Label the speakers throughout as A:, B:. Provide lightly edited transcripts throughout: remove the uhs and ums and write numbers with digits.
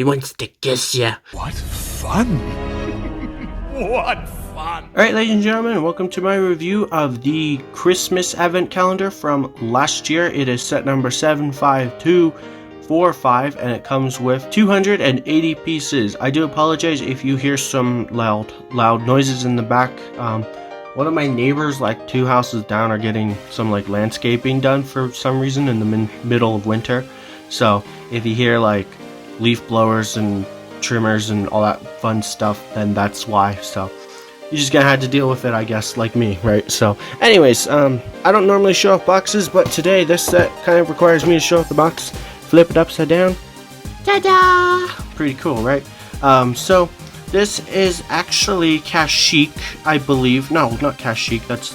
A: He wants to kiss ya.
B: What fun! What fun!
A: Alright, ladies and gentlemen, welcome to my review of the Christmas Advent Calendar from last year. It is set number 75245, and it comes with 280 pieces. I do apologize if you hear some loud noises in the back. One of my neighbors, like 2 houses down, are getting some like landscaping done for some reason in the middle of winter. So if you hear like leaf blowers and trimmers and all that fun stuff, then that's why. So you're just gonna have to deal with it, I guess, like me, right? So anyways, I don't normally show off boxes, but today this set kind of requires me to show off the box. Flip it upside down. Ta-da! Pretty cool, right? So this is actually Kashyyyk, I believe. No, not Kashyyyk. That's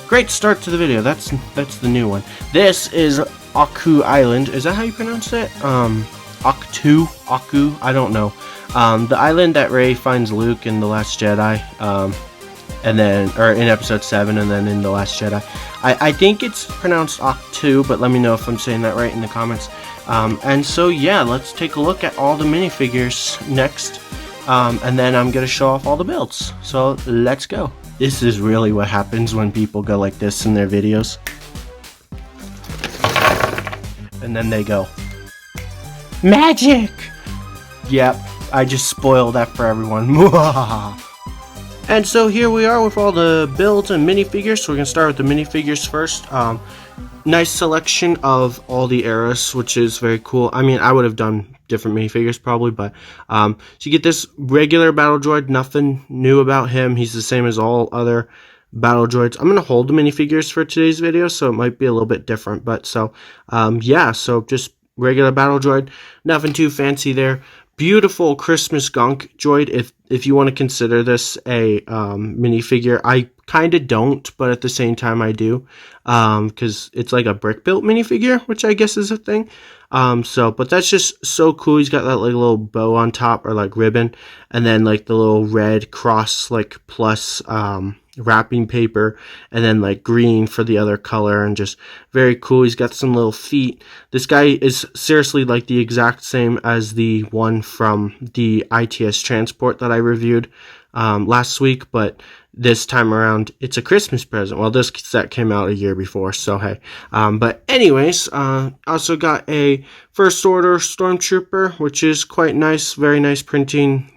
A: great start to the video. That's the new one. This is Aku Island. Is that how you pronounce it? Aku, I don't know. The island that Rey finds Luke in The Last Jedi, and then, or in Episode 7, and then in The Last Jedi. I think it's pronounced Ahch-To, but let me know if I'm saying that right in the comments. And so yeah, let's take a look at all the minifigures next, and then I'm gonna show off all the builds. So let's go. This is really what happens when people go like this in their videos. And then they go, magic! Yep, I just spoiled that for everyone. And so here we are with all the builds and minifigures. So we're going to start with the minifigures first. Nice selection of all the eras, which is very cool. I mean, I would have done different minifigures probably, but so you get this regular battle droid. Nothing new about him. He's the same as all other battle droids. I'm going to hold the minifigures for today's video, so it might be a little bit different. But so, yeah, so just regular battle droid, nothing too fancy there. Beautiful Christmas GONK Droid, if you want to consider this a minifigure. I kind of don't, but at the same time I do, because it's like a brick built minifigure, which I guess is a thing. But that's just so cool. He's got that like little bow on top, or like ribbon, and then like the little red cross like plus wrapping paper, and then like green for the other color, and just very cool. He's got some little feet. This guy is seriously like the exact same as the one from the ITS transport that I reviewed last week, but this time around it's a Christmas present. Well, this set came out a year before, so hey. But anyways, also got a First Order Stormtrooper, which is quite nice. Very nice printing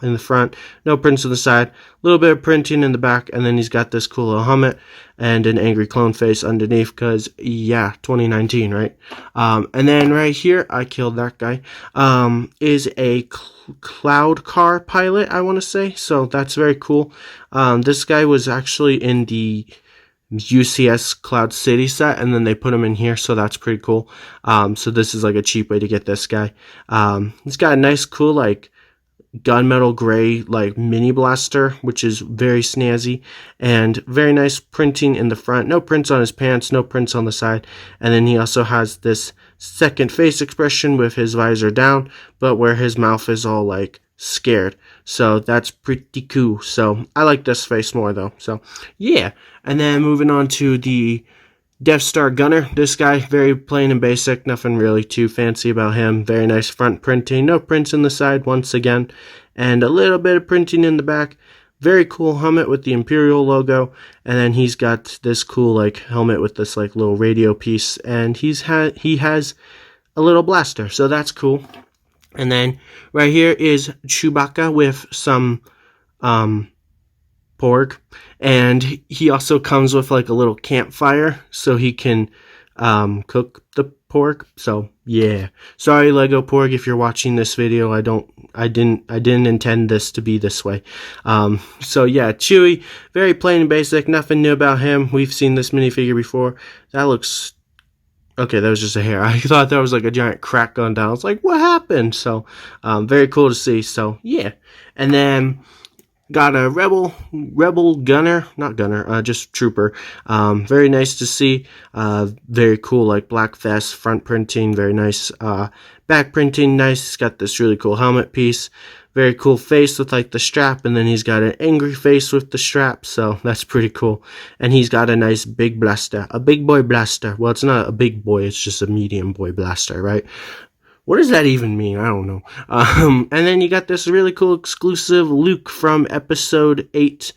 A: in the front, no prints on the side, a little bit of printing in the back, and then he's got this cool little helmet and an angry clone face underneath, because yeah, 2019, right? And then right here, I killed that guy, is a cloud car pilot, I want to say. So that's very cool. This guy was actually in the UCS Cloud City set, and then they put him in here, so that's pretty cool. So this is like a cheap way to get this guy. He's got a nice cool like gunmetal gray like mini blaster, which is very snazzy, and very nice printing in the front. No prints on his pants, no prints on the side. And then he also has this second face expression with his visor down, but where his mouth is all like scared. So that's pretty cool. So I like this face more though. So yeah. And then moving on to the Death Star Gunner. This guy, very plain and basic, nothing really too fancy about him. Very nice front printing, no prints in the side once again, and a little bit of printing in the back. Very cool helmet with the Imperial logo, and then he's got this cool like helmet with this like little radio piece, and he has a little blaster, so that's cool. And then right here is Chewbacca with some porg, and he also comes with like a little campfire so he can cook the porg. So yeah, sorry Lego Porg if you're watching this video. I didn't intend this to be this way. So yeah, Chewie, very plain and basic, nothing new about him. We've seen this minifigure before. That looks okay. That was just a hair. I thought that was like a giant crack going down. I was like, what happened? So very cool to see. So yeah, and then got a rebel gunner, not gunner, just trooper. Very nice to see. Very cool, like black vest, front printing, very nice. Back printing, nice. He's got this really cool helmet piece. Very cool face with like the strap, and then he's got an angry face with the strap, so that's pretty cool. And he's got a nice big blaster, a big boy blaster. Well, it's not a big boy, it's just a medium boy blaster, right? What does that even mean? I don't know. And then you got this really cool exclusive Luke from episode 8,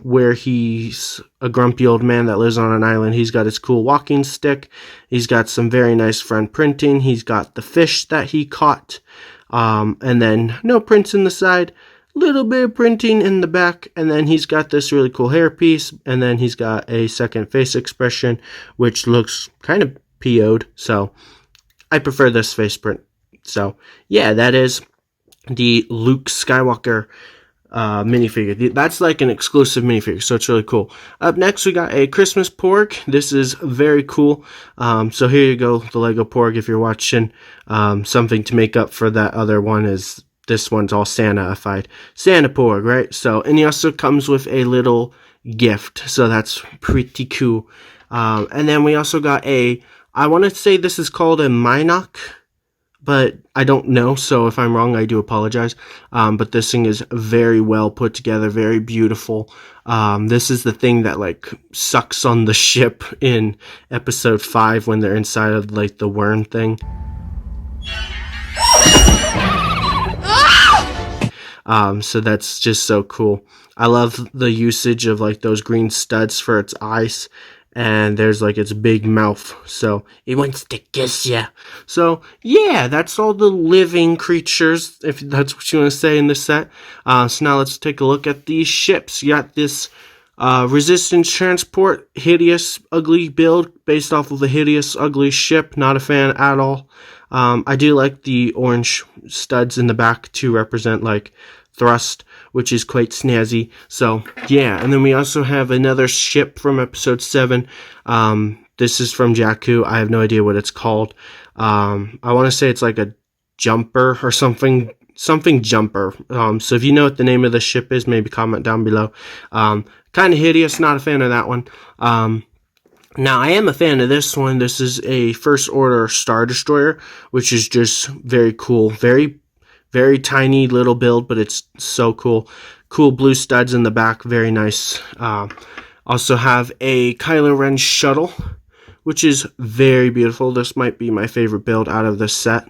A: where he's a grumpy old man that lives on an island. He's got his cool walking stick. He's got some very nice front printing. He's got the fish that he caught. And then no prints in the side. Little bit of printing in the back, and then he's got this really cool hairpiece, and then he's got a second face expression, which looks kind of PO'd, so I prefer this face print. So, yeah, that is the Luke Skywalker minifigure. That's like an exclusive minifigure, so it's really cool. Up next, we got a Christmas Porg. This is very cool. So here you go, the Lego Porg. If you're watching, something to make up for that other one is this one's all Santa-ified. Santa Porg, right? So, and he also comes with a little gift, so that's pretty cool. And then we also got I want to say this is called a Minok, but I don't know, so if I'm wrong, I do apologize. But this thing is very well put together, very beautiful. This is the thing that, like, sucks on the ship in episode 5 when they're inside of, like, the worm thing. So that's just so cool. I love the usage of, like, those green studs for its eyes. And there's, like, its big mouth, so it wants to kiss ya. So, yeah, that's all the living creatures, if that's what you want to say in this set. So now let's take a look at these ships. You got this Resistance Transport, hideous, ugly build, based off of the hideous, ugly ship. Not a fan at all. I do like the orange studs in the back to represent, like, thrust, which is quite snazzy. So, yeah. And then we also have another ship from episode 7. This is from Jakku. I have no idea what it's called. I want to say it's like a jumper or something jumper. So if you know what the name of the ship is, maybe comment down below. Kind of hideous. Not a fan of that one. Now, I am a fan of this one. This is a First Order Star Destroyer, which is just very cool. Very, very tiny little build, but it's so cool. Cool blue studs in the back. Very nice. Also have a Kylo Ren shuttle, which is very beautiful. This might be my favorite build out of this set.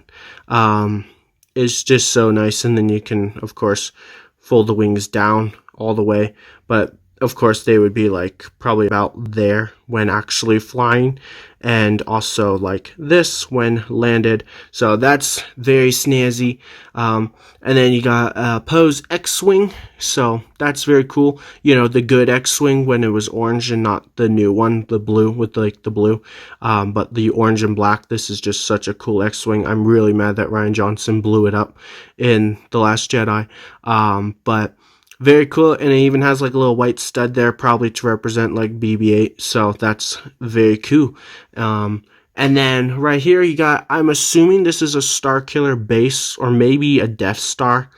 A: It's just so nice. And then you can, of course, fold the wings down all the way. But of course, they would be like probably about there when actually flying, and also like this when landed. So that's very snazzy. And then you got Poe's X-Wing. So that's very cool. You know, the good X-Wing when it was orange and not the new one, the blue with like the blue. But the orange and black, this is just such a cool X-Wing. I'm really mad that Rian Johnson blew it up in The Last Jedi. But very cool, and it even has like a little white stud there, probably to represent like BB-8, so that's very cool. And then right here you got, I'm assuming this is a Starkiller base, or maybe a Death Star,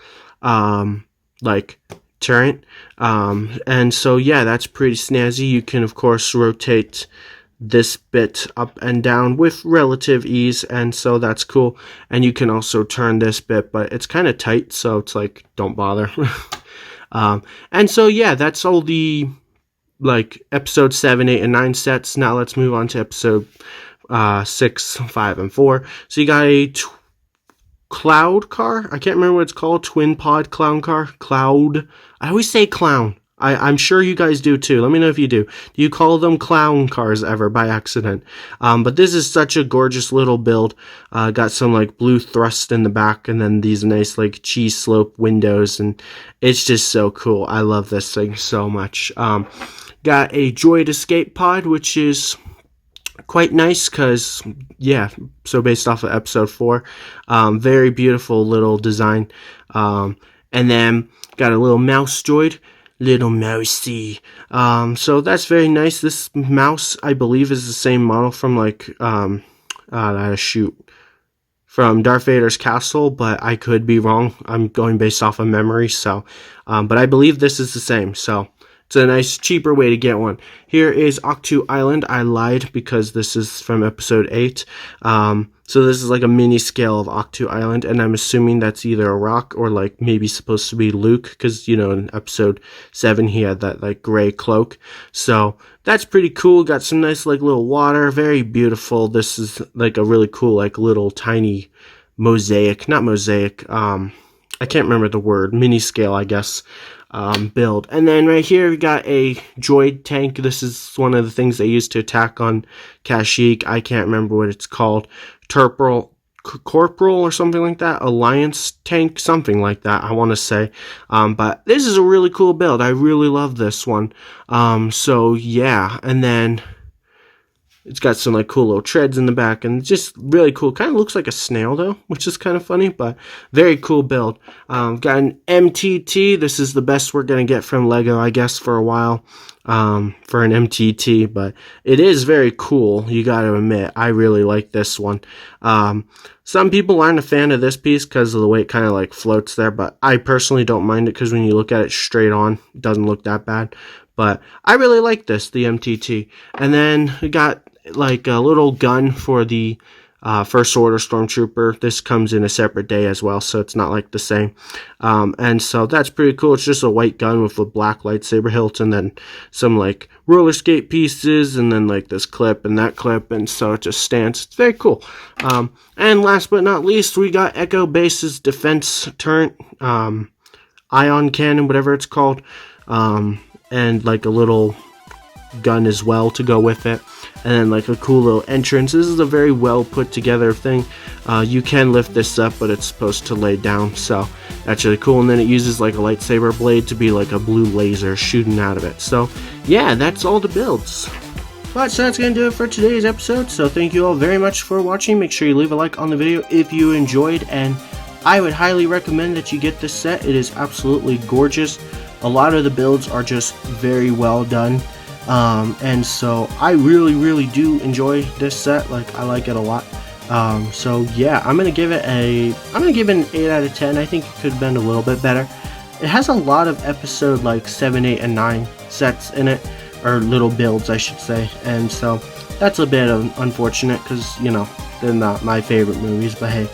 A: like, turret. And so yeah, that's pretty snazzy. You can of course rotate this bit up and down with relative ease, and so that's cool. And you can also turn this bit, but it's kind of tight, so it's like, don't bother. And so yeah, that's all the like episode 7, 8, and 9 sets. Now let's move on to episode 6, 5, and 4. So you got a cloud car. I can't remember what it's called. Twin pod clown car. Cloud. I always say clown. I'm sure you guys do too. Let me know if you do. Do you call them clown cars ever by accident? But this is such a gorgeous little build. Got some like blue thrust in the back, and then these nice like cheese slope windows, and it's just so cool. I love this thing so much. Got a Droid escape pod, which is quite nice because, yeah, so based off of episode 4. Very beautiful little design. And then got a little mouse droid. Little mousey. So that's very nice. This mouse, I believe, is the same model from like, from Darth Vader's castle, but I could be wrong. I'm going based off of memory, so, but I believe this is the same, so it's a nice, cheaper way to get one. Here is Octu Island. I lied because this is from episode 8. So this is like a mini scale of Octu Island, and I'm assuming that's either a rock or like maybe supposed to be Luke, because, you know, in episode 7 he had that like gray cloak. So that's pretty cool. Got some nice like little water, very beautiful. This is like a really cool like little tiny not mosaic, I can't remember the word, mini scale, I guess, build. And then right here we got a droid tank. This is one of the things they used to attack on Kashyyyk. I can't remember what it's called. Corporal or something like that. Alliance tank, something like that, I want to say. But this is a really cool build. I really love this one. So yeah, and then it's got some like cool little treads in the back and just really cool. Kind of looks like a snail though, which is kind of funny, but very cool build. Got an MTT. This is the best we're going to get from LEGO, I guess, for a while, for an MTT, but it is very cool. You got to admit, I really like this one. Some people aren't a fan of this piece because of the way it kind of like floats there, but I personally don't mind it because when you look at it straight on, it doesn't look that bad. But I really like this, the MTT. And then we got like a little gun for the First Order Stormtrooper. This comes in a separate day as well, so it's not like the same. And so that's pretty cool. It's just a white gun with a black lightsaber hilt and then some like roller skate pieces and then like this clip and that clip, and so it just stands. It's very cool. And last but not least, we got Echo Base's defense turret, ion cannon, whatever it's called, and like a little gun as well to go with it, and then like a cool little entrance. This is a very well put together thing. You can lift this up, but it's supposed to lay down, so that's really cool. And then it uses like a lightsaber blade to be like a blue laser shooting out of it. So yeah, that's all the builds. But so that's going to do it for today's episode. So thank you all very much for watching. Make sure you leave a like on the video if you enjoyed, and I would highly recommend that you get this set. It is absolutely gorgeous. A lot of the builds are just very well done. And so I really do enjoy this set. Like, I like it a lot. So yeah, I'm gonna give it an 8 out of 10. I think it could have been a little bit better. It has a lot of episode like 7, 8, and 9 sets in it, or little builds I should say, and so that's a bit unfortunate because, you know, they're not my favorite movies, but hey.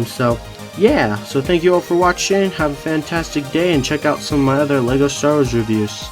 A: So yeah, so thank you all for watching. Have a fantastic day, and check out some of my other LEGO Star Wars reviews.